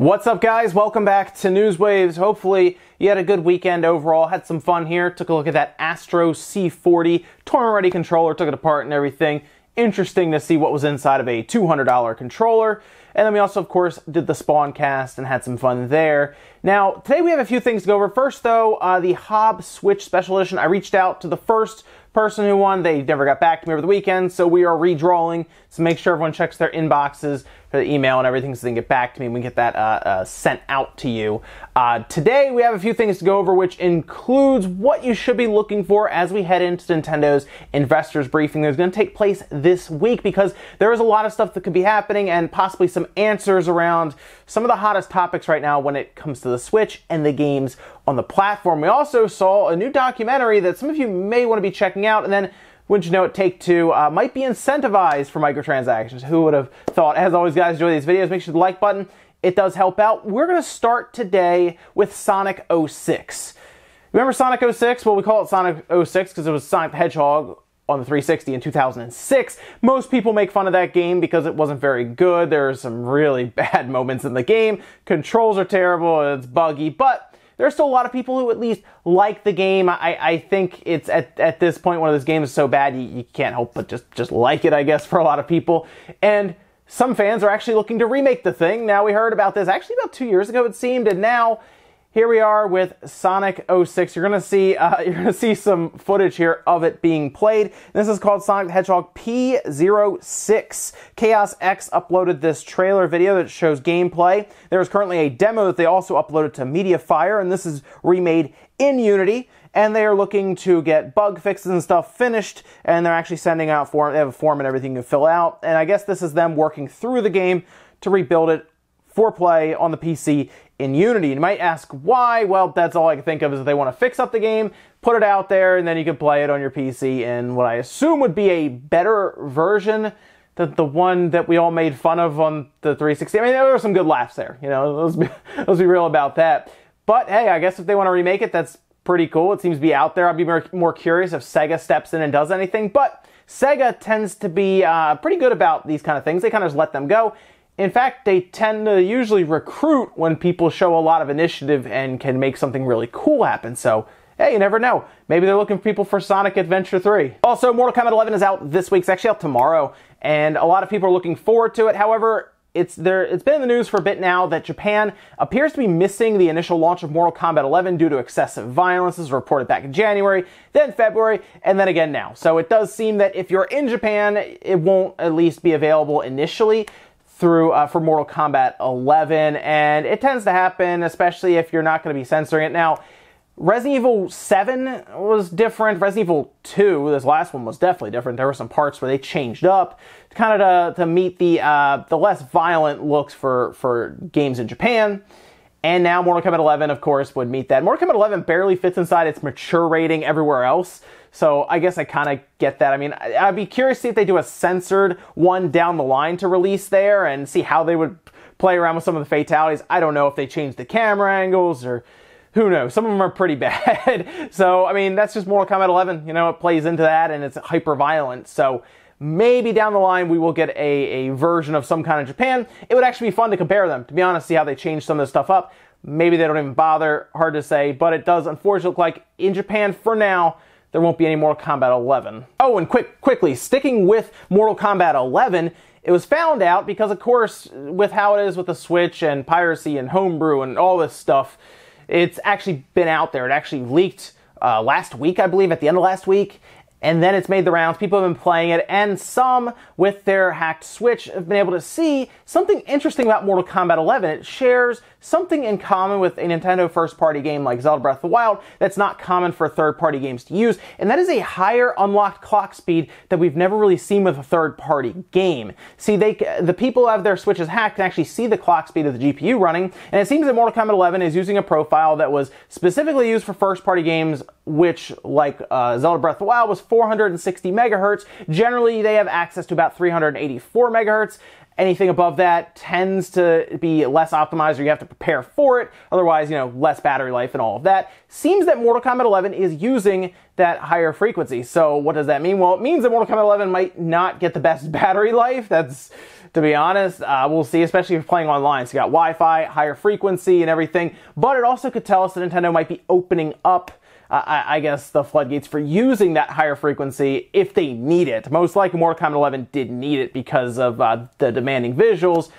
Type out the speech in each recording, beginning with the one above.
What's up, guys? Welcome back to Newswaves. Hopefully you had a good weekend overall, had some fun here, took a look at that Astro C40 tournament ready controller, took it apart and everything. Interesting to see what was inside of a $200 controller. And then we also, of course, did the Spawn cast and had some fun there. Now, today we have a few things to go over. First, though, the Hob Switch Special Edition. I reached out to the first person who won. They never got back to me over the weekend, so we are redrawing. So make sure everyone checks their inboxes for the email and everything so they can get back to me and we can get that sent out to you. Today, we have a few things to go over, which includes what you should be looking for as we head into Nintendo's investors briefing. There's going to take place this week because there is a lot of stuff that could be happening and possibly some answers around some of the hottest topics right now when it comes to the Switch and the games on the platform. We also saw a new documentary that some of you may want to be checking out, and then wouldn't you know it, Take-Two might be incentivized for microtransactions. Who would have thought? As always, guys, enjoy these videos. Make sure the like button, it does help out. We're going to start today with Sonic 06. Remember Sonic 06? Well, we call it Sonic 06 because it was Sonic the Hedgehog on the 360 in 2006. Most people make fun of that game because it wasn't very good. There are some really bad moments in the game. Controls are terrible, it's buggy, but there's still a lot of people who at least like the game. I think it's at this point one of those games is so bad you can't help but just like it, I guess, for a lot of people. And some fans are actually looking to remake the thing. Now, we heard about this actually about 2 years ago, it seemed, and now here we are with Sonic 06. You're gonna see some footage here of it being played. This is called Sonic the Hedgehog P06. Chaos X uploaded this trailer video that shows gameplay. There is currently a demo that they also uploaded to MediaFire, and this is remade in Unity. And they are looking to get bug fixes and stuff finished, and they're actually sending out form. They have a form and everything you can fill out. And I guess this is them working through the game to rebuild it for play on the PC in Unity. You might ask why. Well, that's all I can think of is that they want to fix up the game, put it out there, and then you can play it on your PC in what I assume would be a better version than the one that we all made fun of on the 360. I mean, there were some good laughs there. You know, let's be real about that. But hey, I guess if they want to remake it, that's pretty cool. It seems to be out there. I'd be more curious if Sega steps in and does anything. But Sega tends to be pretty good about these kind of things. They kind of just let them go. In fact, they tend to usually recruit when people show a lot of initiative and can make something really cool happen. So, hey, you never know. Maybe they're looking for people for Sonic Adventure 3. Also, Mortal Kombat 11 is out this week. It's actually out tomorrow, and a lot of people are looking forward to it. However, it's been in the news for a bit now that Japan appears to be missing the initial launch of Mortal Kombat 11 due to excessive violence. This was reported back in January, then February, and then again now. So it does seem that if you're in Japan, it won't at least be available initially through for Mortal Kombat 11, and it tends to happen, especially if you're not going to be censoring it. Now, Resident Evil 7 was different. Resident Evil 2, this last one, was definitely different. There were some parts where they changed up kind of to meet the less violent looks for games in Japan. And now Mortal Kombat 11, of course, would meet that. Mortal Kombat 11 barely fits inside its mature rating everywhere else, so I guess I kind of get that. I mean, I'd be curious to see if they do a censored one down the line to release there and see how they would play around with some of the fatalities. I don't know if they change the camera angles or who knows. Some of them are pretty bad. So, I mean, that's just Mortal Kombat 11. You know, it plays into that and it's hyper violent. So maybe down the line we will get a version of some kind of Japan. It would actually be fun to compare them, to be honest, see how they change some of this stuff up. Maybe they don't even bother, hard to say, but it does unfortunately look like in Japan for now, there won't be any Mortal Kombat 11. Oh, and quickly, sticking with Mortal Kombat 11, it was found out because, of course, with how it is with the Switch and piracy and homebrew and all this stuff, it's actually been out there. It actually leaked last week, I believe, at the end of last week. And then it's made the rounds. People have been playing it, and some, with their hacked Switch, have been able to see something interesting about Mortal Kombat 11. It shares something in common with a Nintendo first-party game like Zelda Breath of the Wild that's not common for third-party games to use, and that is a higher unlocked clock speed that we've never really seen with a third-party game. See, the people who have their Switches hacked can actually see the clock speed of the GPU running, and it seems that Mortal Kombat 11 is using a profile that was specifically used for first-party games, which, like Zelda Breath of the Wild, was 460 megahertz. Generally, they have access to about 384 megahertz. Anything above that tends to be less optimized, or you have to prepare for it. Otherwise, less battery life and all of that. Seems that Mortal Kombat 11 is using that higher frequency. So what does that mean? Well, it means that Mortal Kombat 11 might not get the best battery life. That's, to be honest, we'll see, especially if you're playing online. So you got Wi-Fi, higher frequency and everything. But it also could tell us that Nintendo might be opening up I guess, the floodgates for using that higher frequency if they need it. Most likely Mortal Kombat 11 did need it because of the demanding visuals.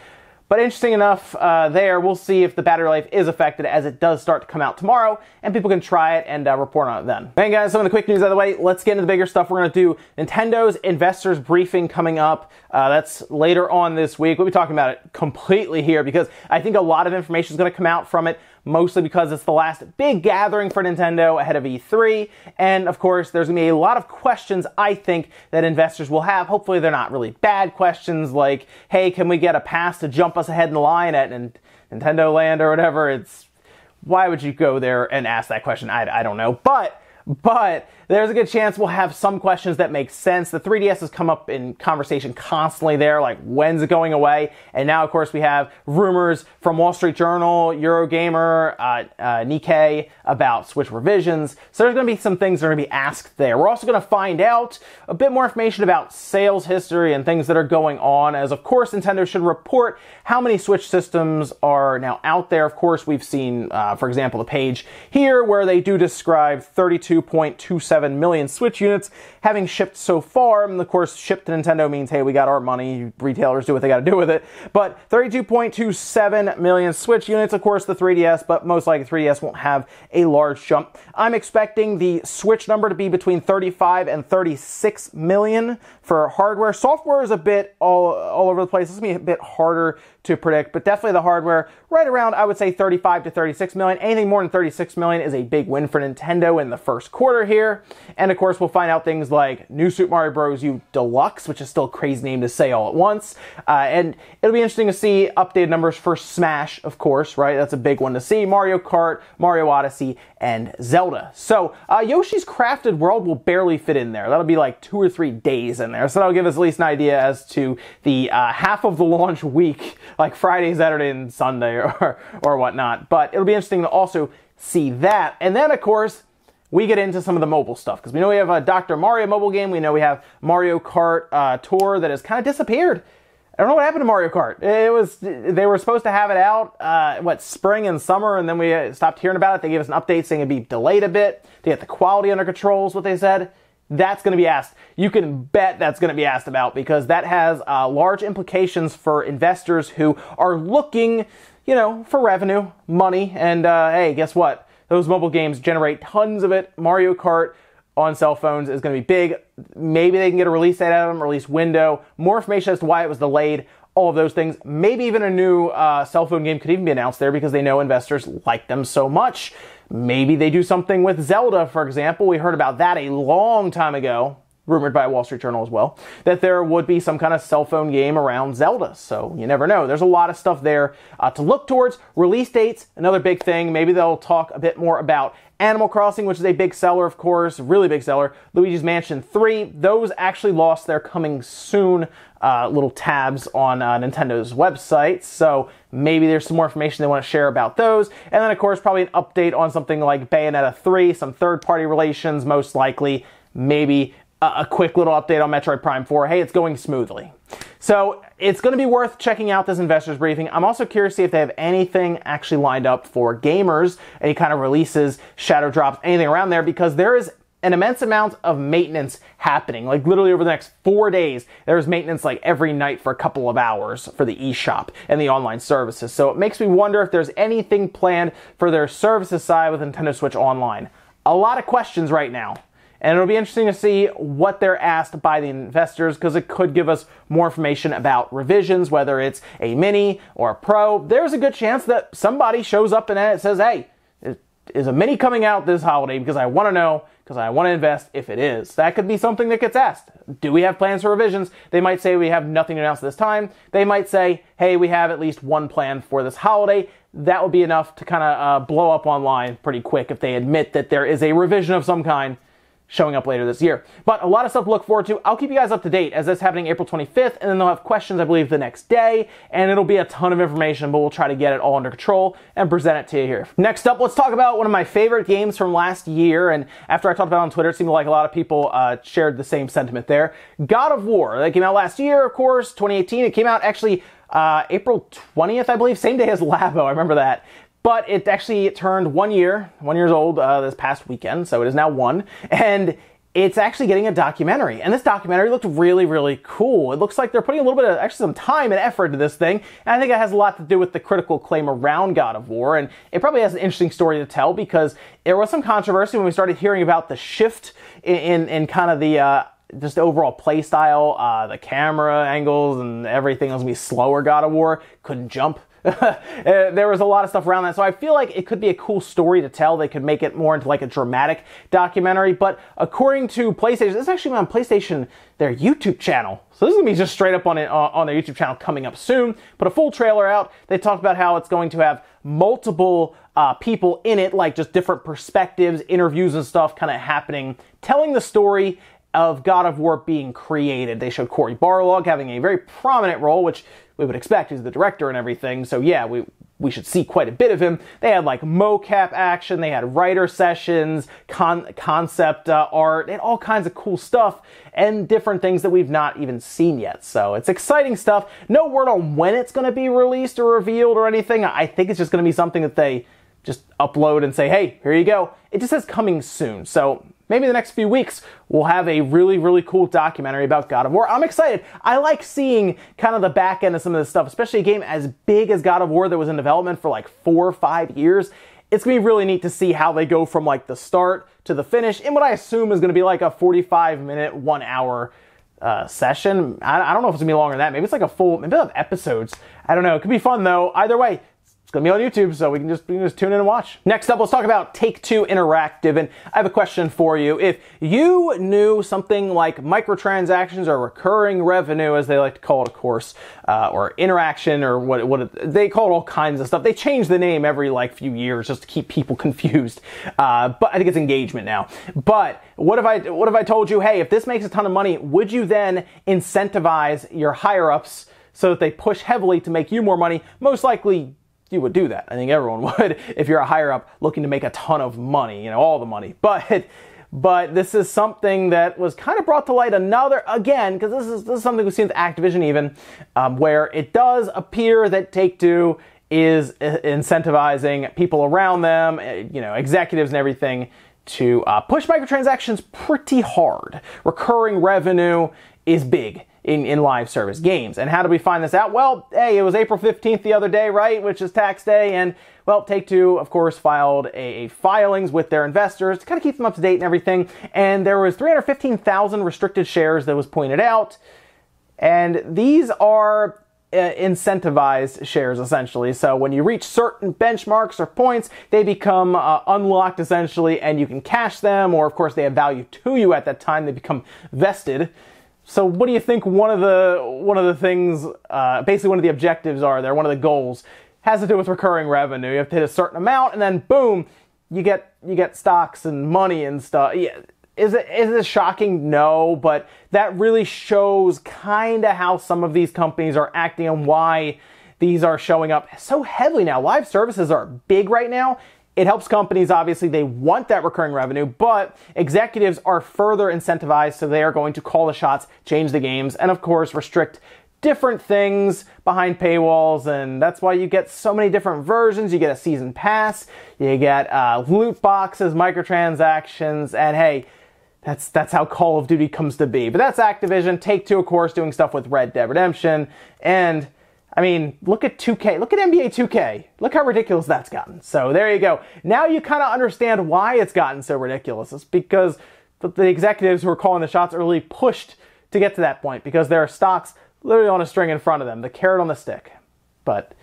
But interesting enough there, we'll see if the battery life is affected as it does start to come out tomorrow, and people can try it and report on it then. Hey guys, some of the quick news out of the way. Let's get into the bigger stuff. We're going to do Nintendo's investors briefing coming up. That's later on this week. We'll be talking about it completely here because I think a lot of information is going to come out from it, mostly because it's the last big gathering for Nintendo ahead of E3. And of course, there's going to be a lot of questions, I think, that investors will have. Hopefully they're not really bad questions like, hey, can we get a pass to jump us ahead in the line at Nintendo Land or whatever? Why would you go there and ask that question? I don't know. But there's a good chance we'll have some questions that make sense. The 3DS has come up in conversation constantly there, like when's it going away? And now, of course, we have rumors from Wall Street Journal, Eurogamer, Nikkei about Switch revisions. So there's going to be some things that are going to be asked there. We're also going to find out a bit more information about sales history and things that are going on, as of course Nintendo should report how many Switch systems are now out there. Of course, we've seen, for example, the page here where they do describe 32.27 million Switch units having shipped so far. And of course, shipped to Nintendo means, hey, we got our money. Retailers do what they got to do with it. But 32.27 million Switch units, of course, the 3DS, but most likely 3DS won't have a large jump. I'm expecting the Switch number to be between 35 and 36 million for hardware. Software is a bit all over the place. It's going to be a bit harder to predict, but definitely the hardware right around, I would say, 35 to 36 million. Anything more than 36 million is a big win for Nintendo in the first quarter here. And of course, we'll find out things like New Super Mario Bros. U Deluxe, which is still a crazy name to say all at once. And it'll be interesting to see updated numbers for Smash, of course, right? That's a big one to see. Mario Kart, Mario Odyssey, and Zelda. So Yoshi's Crafted World will barely fit in there. That'll be like 2 or 3 days in there. So that'll give us at least an idea as to the half of the launch week, like Friday, Saturday, and Sunday or whatnot. But it'll be interesting to also see that. And then, of course, we get into some of the mobile stuff, because we know we have a Dr. Mario mobile game. We know we have Mario Kart Tour that has kind of disappeared. I don't know what happened to Mario Kart. They were supposed to have it out, spring and summer, and then we stopped hearing about it. They gave us an update saying it'd be delayed a bit to get the quality under control, is what they said. That's going to be asked. You can bet that's going to be asked about, because that has large implications for investors who are looking, for revenue, money, and hey, guess what? Those mobile games generate tons of it. Mario Kart on cell phones is going to be big. Maybe they can get a release date out of them, release window, more information as to why it was delayed, all of those things. Maybe even a new cell phone game could even be announced there, because they know investors like them so much. Maybe they do something with Zelda, for example. We heard about that a long time ago, rumored by Wall Street Journal as well, that there would be some kind of cell phone game around Zelda. So you never know. There's a lot of stuff there to look towards. Release dates, another big thing. Maybe they'll talk a bit more about Animal Crossing, which is a big seller, of course, really big seller. Luigi's Mansion 3, those actually lost their coming soon little tabs on Nintendo's website. So maybe there's some more information they want to share about those. And then, of course, probably an update on something like Bayonetta 3, some third-party relations, most likely. Maybe a quick little update on Metroid Prime 4. Hey, it's going smoothly. So it's going to be worth checking out this investors briefing. I'm also curious to see if they have anything actually lined up for gamers, any kind of releases, shadow drops, anything around there, because there is an immense amount of maintenance happening. Like literally over the next 4 days, there's maintenance like every night for a couple of hours for the eShop and the online services. So it makes me wonder if there's anything planned for their services side with Nintendo Switch Online. A lot of questions right now. And it'll be interesting to see what they're asked by the investors, because it could give us more information about revisions, whether it's a Mini or a Pro. There's a good chance that somebody shows up and it says, hey, is a Mini coming out this holiday? Because I want to know, because I want to invest if it is. That could be something that gets asked. Do we have plans for revisions? They might say we have nothing to announce this time. They might say, hey, we have at least one plan for this holiday. That would be enough to kind of blow up online pretty quick if they admit that there is a revision of some kind showing up later this year. But a lot of stuff to look forward to. I'll keep you guys up to date as that's happening April 25th, and then they'll have questions, I believe, the next day, and it'll be a ton of information, but we'll try to get it all under control and present it to you here. Next up, let's talk about one of my favorite games from last year, and after I talked about it on Twitter, it seemed like a lot of people shared the same sentiment there. God of War. That came out last year, of course, 2018. It came out actually April 20th, I believe, same day as Labo, I remember that. But it actually turned 1 year, 1 year old this past weekend, so it is now 1. And it's actually getting a documentary. And this documentary looked really, really cool. It looks like they're putting a little bit of, actually some time and effort into this thing. And I think it has a lot to do with the critical acclaim around God of War. And it probably has an interesting story to tell because there was some controversy when we started hearing about the shift in kind of the just the overall play style, the camera angles and everything was going to be slower. God of War couldn't jump. There was a lot of stuff around that, so I feel like it could be a cool story to tell. They could make it more into like a dramatic documentary, but according to PlayStation, this is actually on PlayStation, their YouTube channel. So this is going to be just straight up on their YouTube channel coming up soon. Put a full trailer out. They talked about how it's going to have multiple people in it, like just different perspectives, interviews and stuff kind of happening, telling the story of God of War being created. They showed Cory Barlog having a very prominent role, which we would expect. He's the director and everything, so yeah, we should see quite a bit of him. They had like mocap action, they had writer sessions, concept art, and all kinds of cool stuff, and different things that we've not even seen yet. So it's exciting stuff. No word on when it's going to be released or revealed or anything. I think it's just going to be something that they just upload and say, hey, here you go. It just says coming soon, so maybe the next few weeks we'll have a really, really cool documentary about God of War. I'm excited. I like seeing kind of the back end of some of this stuff, especially a game as big as God of War that was in development for like 4 or 5 years. It's going to be really neat to see how they go from like the start to the finish in what I assume is going to be like a 45-minute, 1 hour session. I don't know if it's going to be longer than that. Maybe it's like a full, maybe they'll have episodes. I don't know. It could be fun though. Either way, it's going to be on YouTube, so we can just tune in and watch. Next up, let's talk about Take-Two Interactive, and I have a question for you. If you knew something like microtransactions or recurring revenue, as they like to call it, of course, or interaction, or they call it all kinds of stuff. They change the name every like few years just to keep people confused. But I think it's engagement now. But what if I told you, hey, if this makes a ton of money, would you then incentivize your higher-ups so that they push heavily to make you more money? Most likely, you would do that. I think everyone would if you're a higher up looking to make a ton of money, all the money. But this is something that was kind of brought to light again, because this is something we've seen with Activision even, where it does appear that Take-Two is incentivizing people around them, executives and everything, to push microtransactions pretty hard. Recurring revenue is big in live service games. And how do we find this out? Well, hey, it was April 15th the other day, right? Which is tax day. And, well, Take-Two, of course, filed a filings with their investors to kind of keep them up to date and everything. And there was 315,000 restricted shares that was pointed out. And these are incentivized shares, essentially. So when you reach certain benchmarks or points, they become unlocked, essentially, and you can cash them, or, of course, they have value to you at that time. They become vested. So what do you think one of the things, basically one of the objectives are there, one of the goals, has to do with recurring revenue? You have to hit a certain amount, and then boom, you get stocks and money and stuff. Yeah. Is it shocking? No, but that really shows kind of how some of these companies are acting and why these are showing up so heavily now. Live services are big right now. It helps companies, obviously, they want that recurring revenue, but executives are further incentivized, so they are going to call the shots, change the games, and of course restrict different things behind paywalls, and that's why you get so many different versions. You get a season pass, you get loot boxes, microtransactions, and hey, that's how Call of Duty comes to be. But that's Activision. Take-Two, of course, doing stuff with Red Dead Redemption, and I mean, look at 2K. Look at NBA 2K. Look how ridiculous that's gotten. So there you go. Now you kind of understand why it's gotten so ridiculous. It's because the executives who are calling the shots are really pushed to get to that point because there are stocks literally on a string in front of them, the carrot on the stick. But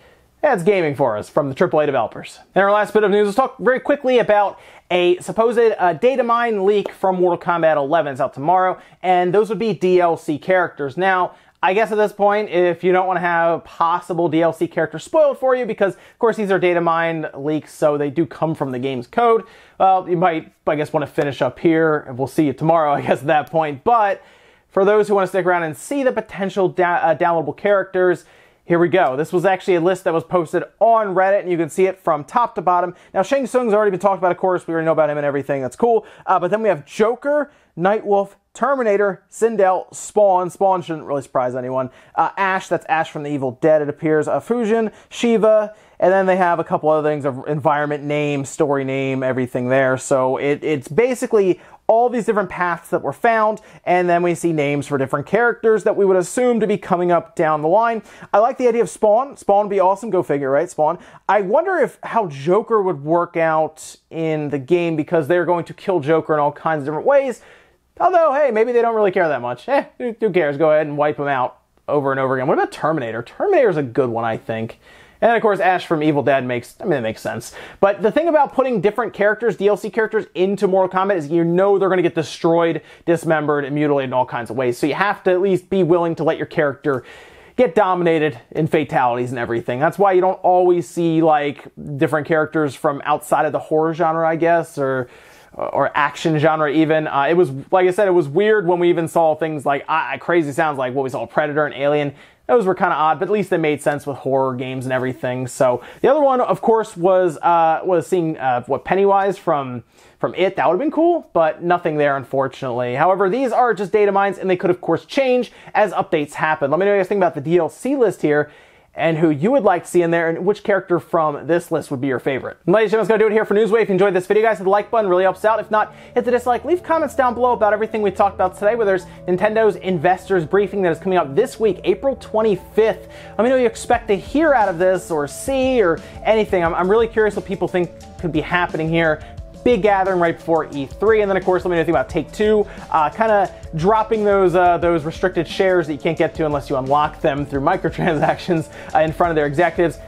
that's gaming for us from the AAA developers. And our last bit of news, let's talk very quickly about a supposed data mine leak from Mortal Kombat 11. It's out tomorrow, and those would be DLC characters. Now, I guess at this point, if you don't want to have possible DLC characters spoiled for you, because of course these are data mined leaks, so they do come from the game's code, well, you might, I guess, want to finish up here, and we'll see you tomorrow, I guess, at that point. But for those who want to stick around and see the potential downloadable characters, here we go. This was actually a list that was posted on Reddit, and you can see it from top to bottom. Now, Shang Tsung's already been talked about, of course. We already know about him and everything. That's cool. But then we have Joker, Nightwolf, Terminator, Sindel, Spawn. Spawn shouldn't really surprise anyone. Ash, that's Ash from the Evil Dead, it appears. Fusion, Shiva, and then they have a couple other things of environment name, story name, everything there. So it's basically all these different paths that were found, and then we see names for different characters that we would assume to be coming up down the line. I like the idea of Spawn. Spawn would be awesome. Go figure, right? Spawn. I wonder how Joker would work out in the game, because they're going to kill Joker in all kinds of different ways. Although, hey, maybe they don't really care that much. Who cares? Go ahead and wipe him out over and over again. What about Terminator? Terminator's a good one, I think. And then, of course, Ash from Evil Dead it makes sense. But the thing about putting different characters, DLC characters, into Mortal Kombat is you know they're going to get destroyed, dismembered, and mutilated in all kinds of ways. So you have to at least be willing to let your character get dominated in fatalities and everything. That's why you don't always see, like, different characters from outside of the horror genre, I guess, or action genre even. It was, like I said, it was weird when we even saw things like, crazy sounds like what we saw, Predator and Alien. Those were kind of odd, but at least they made sense with horror games and everything. So the other one, of course, was seeing Pennywise from It. That would have been cool, but nothing there, unfortunately. However, these are just data mines, and they could, of course, change as updates happen. Let me know what you guys think about the DLC list here, and who you would like to see in there, and which character from this list would be your favorite. And ladies and gentlemen, that's going to do it here for Newswave. If you enjoyed this video, guys, hit the like button, really helps out. If not, hit the dislike. Leave comments down below about everything we talked about today, whether it's Nintendo's investors briefing that is coming up this week, April 25th. Let me know what you expect to hear out of this, or see, or anything. I'm really curious what people think could be happening here. Big gathering right before E3, and then of course let me know anything about Take-Two, kind of dropping those restricted shares that you can't get to unless you unlock them through microtransactions in front of their executives.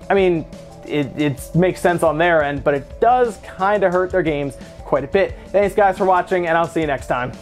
I mean, it makes sense on their end, but it does kind of hurt their games quite a bit. Thanks guys for watching, and I'll see you next time.